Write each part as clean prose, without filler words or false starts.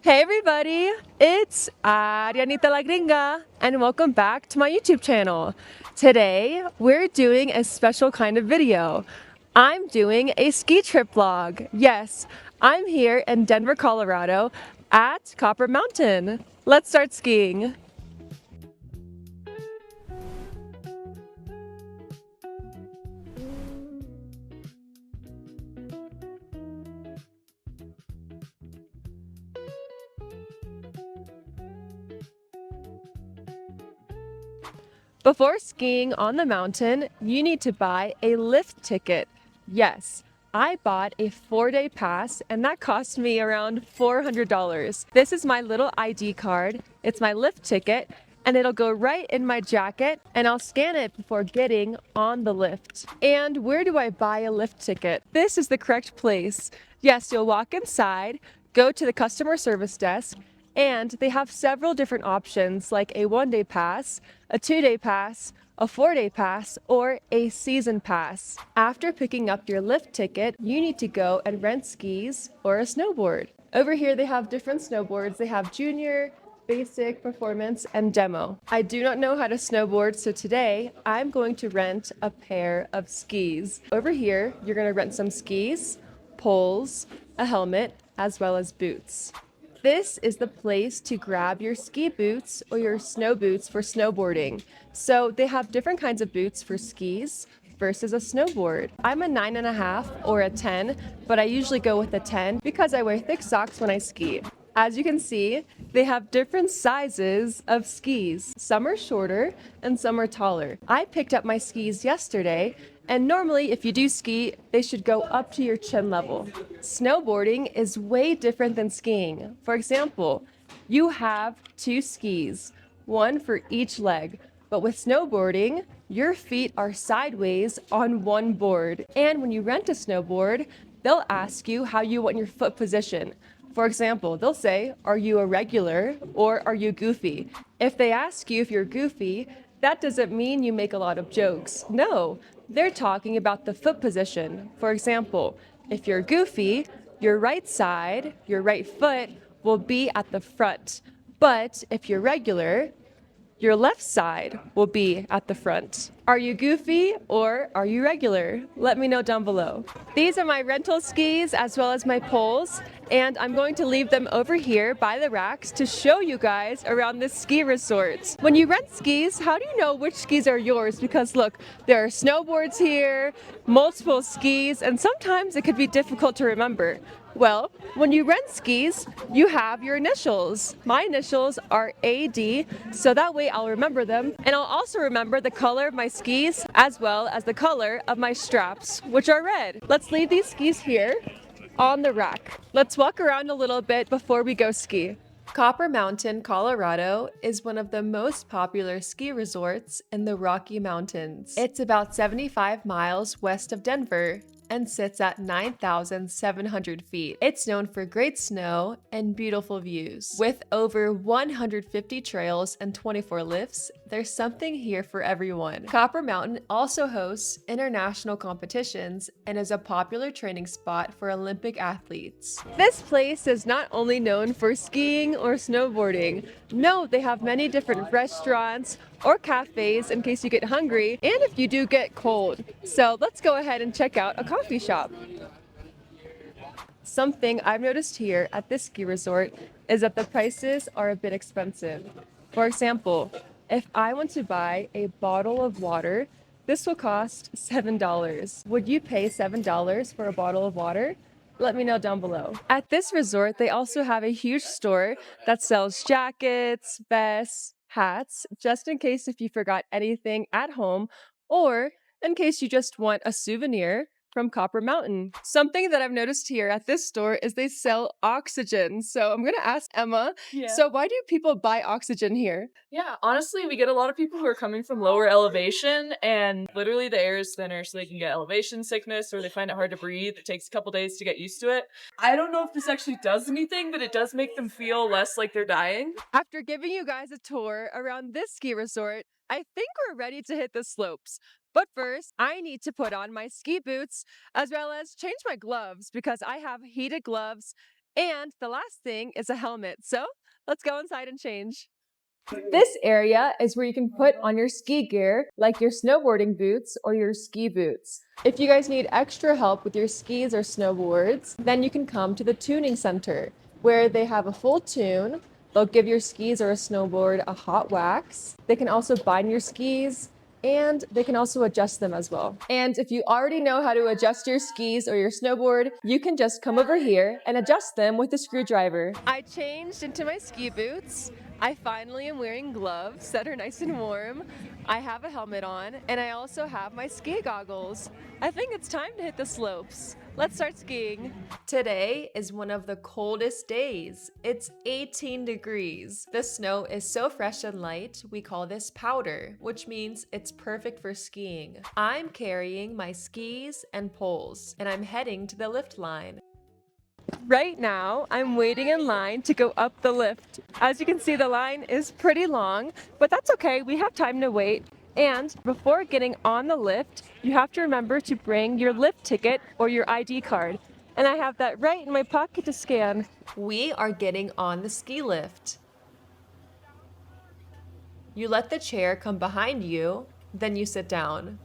Hey everybody, it's Ariannitalagringa and welcome back to my YouTube channel. Today we're doing a special kind of video. I'm doing a ski trip vlog. Yes, I'm here in Denver, Colorado at Copper Mountain. Let's start skiing. Before skiing on the mountain, you need to buy a lift ticket. Yes, I bought a 4-day pass and that cost me around $400. This is my little ID card. It's my lift ticket and it'll go right in my jacket and I'll scan it before getting on the lift. And where do I buy a lift ticket? This is the correct place. Yes, you'll walk inside, go to the customer service desk, and they have several different options like a 1-day pass, a 2-day pass, a 4-day pass, or a season pass. After picking up your lift ticket, you need to go and rent skis or a snowboard. Over here they have different snowboards. They have junior, basic, performance, and demo. I do not know how to snowboard, so today I'm going to rent a pair of skis. Over here, you're going to rent some skis, poles, a helmet, as well as boots. This is the place to grab your ski boots or your snow boots for snowboarding. So they have different kinds of boots for skis versus a snowboard. I'm a 9.5 or a 10, but I usually go with a 10 because I wear thick socks when I ski. As you can see, they have different sizes of skis. Some are shorter and some are taller. I picked up my skis yesterday, and normally if you do ski, they should go up to your chin level. Snowboarding is way different than skiing. For example, you have 2 skis, one for each leg. But with snowboarding, your feet are sideways on one board. And when you rent a snowboard, they'll ask you how you want your foot position. For example, they'll say, are you a regular or are you goofy? If they ask you if you're goofy, that doesn't mean you make a lot of jokes. No, they're talking about the foot position. For example, if you're goofy, your right side, your right foot will be at the front. But if you're regular, your left side will be at the front. Are you goofy or are you regular? Let me know down below. These are my rental skis as well as my poles, and I'm going to leave them over here by the racks to show you guys around this ski resort. When you rent skis, how do you know which skis are yours? Because look, there are snowboards here, multiple skis, and sometimes it could be difficult to remember. Well, when you rent skis, you have your initials. My initials are AD, so that way I'll remember them. And I'll also remember the color of my skis as well as the color of my straps, which are red. Let's leave these skis here on the rack. Let's walk around a little bit before we go ski. Copper Mountain, Colorado is one of the most popular ski resorts in the Rocky Mountains. It's about 75 miles west of Denver and sits at 9,700 feet. It's known for great snow and beautiful views. With over 150 trails and 24 lifts, there's something here for everyone. Copper Mountain also hosts international competitions and is a popular training spot for Olympic athletes. This place is not only known for skiing or snowboarding. No, they have many different restaurants or cafes in case you get hungry and if you do get cold. So let's go ahead and check out a coffee shop. Something I've noticed here at this ski resort is that the prices are a bit expensive. For example, if I want to buy a bottle of water, this will cost $7. Would you pay $7 for a bottle of water? Let me know down below. At this resort, they also have a huge store that sells jackets, vests, hats, just in case if you forgot anything at home, or in case you just want a souvenir from Copper Mountain. Something that I've noticed here at this store is they sell oxygen. So I'm gonna ask Emma, so why do people buy oxygen here? Yeah, honestly, we get a lot of people who are coming from lower elevation, and literally the air is thinner, so they can get elevation sickness or they find it hard to breathe. It takes a couple days to get used to it. I don't know if this actually does anything, but it does make them feel less like they're dying. After giving you guys a tour around this ski resort, I think we're ready to hit the slopes. But first, I need to put on my ski boots as well as change my gloves because I have heated gloves And the last thing is a helmet. So let's go inside and change. This area is where you can put on your ski gear, like your snowboarding boots or your ski boots. If you guys need extra help with your skis or snowboards, then you can come to the tuning center, where they have a full tune. They'll give your skis or a snowboard a hot wax. They can also bind your skis, and they can also adjust them as well. And if you already know how to adjust your skis or your snowboard, you can just come over here and adjust them with a screwdriver. I changed into my ski boots. I finally am wearing gloves that are nice and warm. I have a helmet on, and I also have my ski goggles. I think it's time to hit the slopes. Let's start skiing. Today is one of the coldest days. It's 18 degrees. The snow is so fresh and light, we call this powder, which means it's perfect for skiing. I'm carrying my skis and poles, and I'm heading to the lift line. Right now, I'm waiting in line to go up the lift. As you can see, the line is pretty long, but that's okay. We have time to wait. And before getting on the lift, you have to remember to bring your lift ticket or your ID card. And I have that right in my pocket to scan. We are getting on the ski lift. You let the chair come behind you, then you sit down.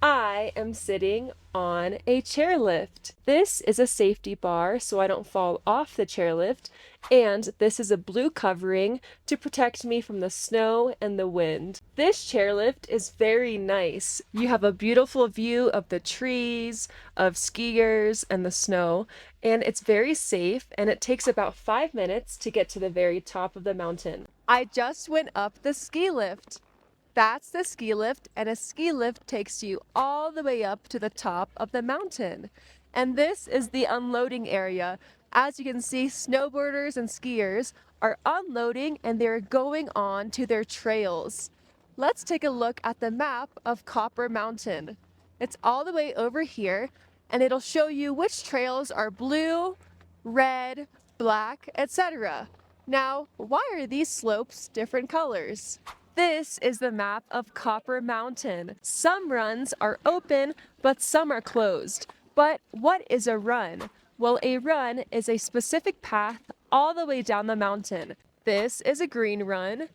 I am sitting on a chairlift. This is a safety bar so I don't fall off the chairlift, and this is a blue covering to protect me from the snow and the wind. This chairlift is very nice. You have a beautiful view of the trees, of skiers, and the snow, and it's very safe, and it takes about 5 minutes to get to the very top of the mountain. I just went up the ski lift. That's the ski lift, and a ski lift takes you all the way up to the top of the mountain. And this is the unloading area. As you can see, snowboarders and skiers are unloading and they're going on to their trails. Let's take a look at the map of Copper Mountain. It's all the way over here, and it'll show you which trails are blue, red, black, etc. Now, why are these slopes different colors? This is the map of Copper Mountain. Some runs are open, but some are closed. But what is a run? Well, a run is a specific path all the way down the mountain. This is a green run,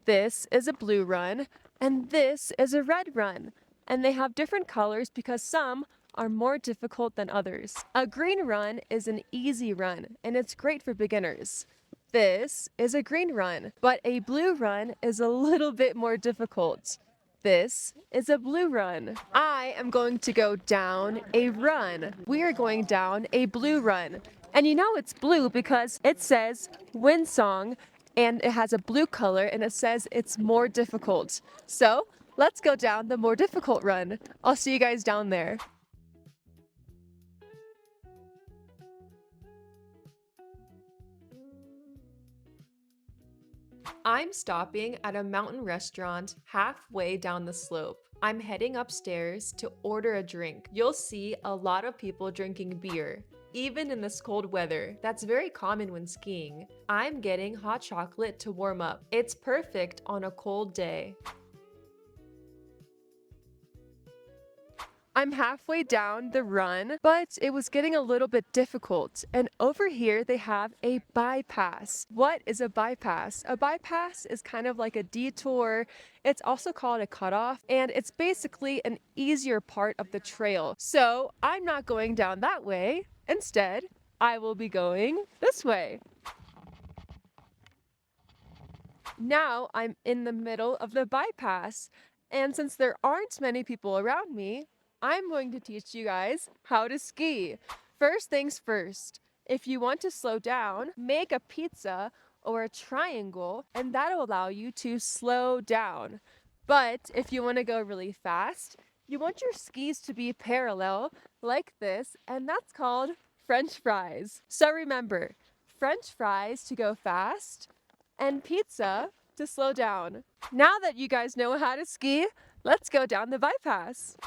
this is a blue run, and this is a red run. And they have different colors because some are more difficult than others. A green run is an easy run, and it's great for beginners. This is a green run, but a blue run is a little bit more difficult. This is a blue run. I am going to go down a run. We are going down a blue run. And you know it's blue because it says Windsong, and it has a blue color, and it says it's more difficult. So let's go down the more difficult run. I'll see you guys down there. I'm stopping at a mountain restaurant halfway down the slope. I'm heading upstairs to order a drink. You'll see a lot of people drinking beer, even in this cold weather. That's very common when skiing. I'm getting hot chocolate to warm up. It's perfect on a cold day. I'm halfway down the run, but it was getting a little bit difficult. And over here they have a bypass. What is a bypass? A bypass is kind of like a detour. It's also called a cutoff, and it's basically an easier part of the trail. So I'm not going down that way. Instead, I will be going this way. Now I'm in the middle of the bypass, and since there aren't many people around me, I'm going to teach you guys how to ski. First things first, if you want to slow down, make a pizza or a triangle, and that'll allow you to slow down. But if you want to go really fast, you want your skis to be parallel like this, and that's called French fries. So remember, French fries to go fast, and pizza to slow down. Now that you guys know how to ski, let's go down the bypass.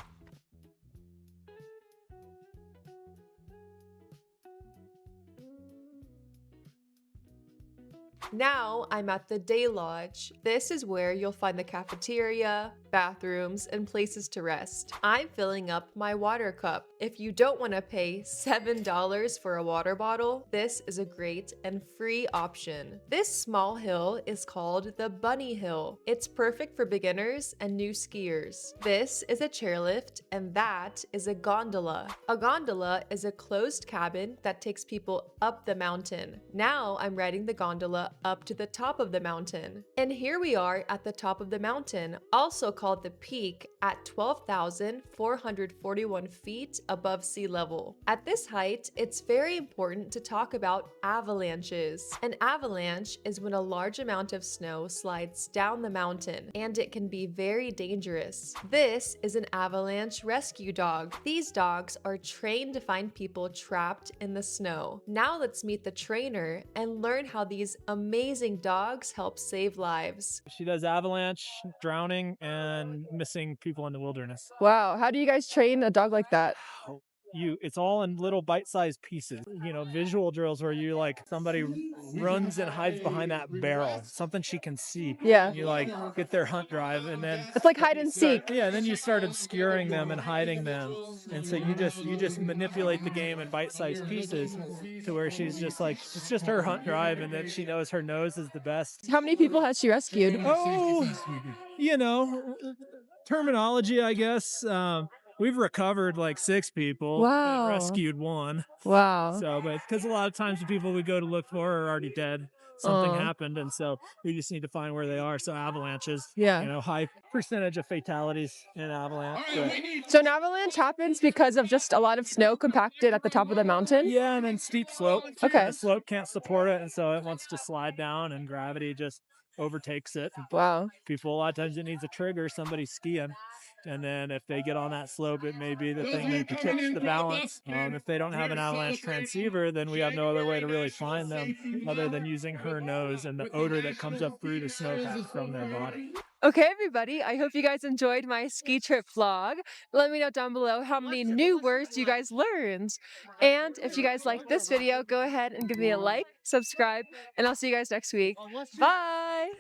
Now I'm at the day lodge. This is where you'll find the cafeteria, bathrooms, and places to rest. I'm filling up my water cup. If you don't want to pay $7 for a water bottle, this is a great and free option. This small hill is called the Bunny Hill. It's perfect for beginners and new skiers. This is a chairlift, and that is a gondola. A gondola is a closed cabin that takes people up the mountain. Now I'm riding the gondola up to the top of the mountain. And here we are at the top of the mountain, also called the peak, at 12,441 feet above sea level. At this height, it's very important to talk about avalanches. An avalanche is when a large amount of snow slides down the mountain, and it can be very dangerous. This is an avalanche rescue dog. These dogs are trained to find people trapped in the snow. Now let's meet the trainer and learn how these amazing dogs help save lives. She does avalanche, drowning, and missing people in the wilderness. Wow, how do you guys train a dog like that? It's all in little bite-sized pieces. Visual drills where you somebody runs and hides behind that barrel, something she can see. Yeah. You get their hunt drive, and then It's like hide and seek. yeah, then you start obscuring them and hiding them, and so you just manipulate the game in bite-sized pieces to where she's just it's just her hunt drive, and then she knows her nose is the best. How many people has she rescued? Oh, terminology, I guess. We've recovered 6 people. Wow. And rescued 1. Wow. So, but because a lot of times the people we go to look for are already dead. Something happened, and so we just need to find where they are. So avalanches, Yeah. high percentage of fatalities in avalanche. So an avalanche happens because of just a lot of snow compacted at the top of the mountain? Yeah, and then steep slope. Okay. The slope can't support it, and so it wants to slide down, and gravity just overtakes it. Wow. People, a lot of times it needs a trigger, somebody skiing. And then if they get on that slope, it may be the thing that tips the balance. If they don't have an avalanche transceiver, then we have no other way to really find them other than using her nose and the odor that comes up through the snowpack from their body. Okay, everybody, I hope you guys enjoyed my ski trip vlog. Let me know down below how many new words you guys learned. And if you guys liked this video, go ahead and give me a like, subscribe, and I'll see you guys next week. Bye!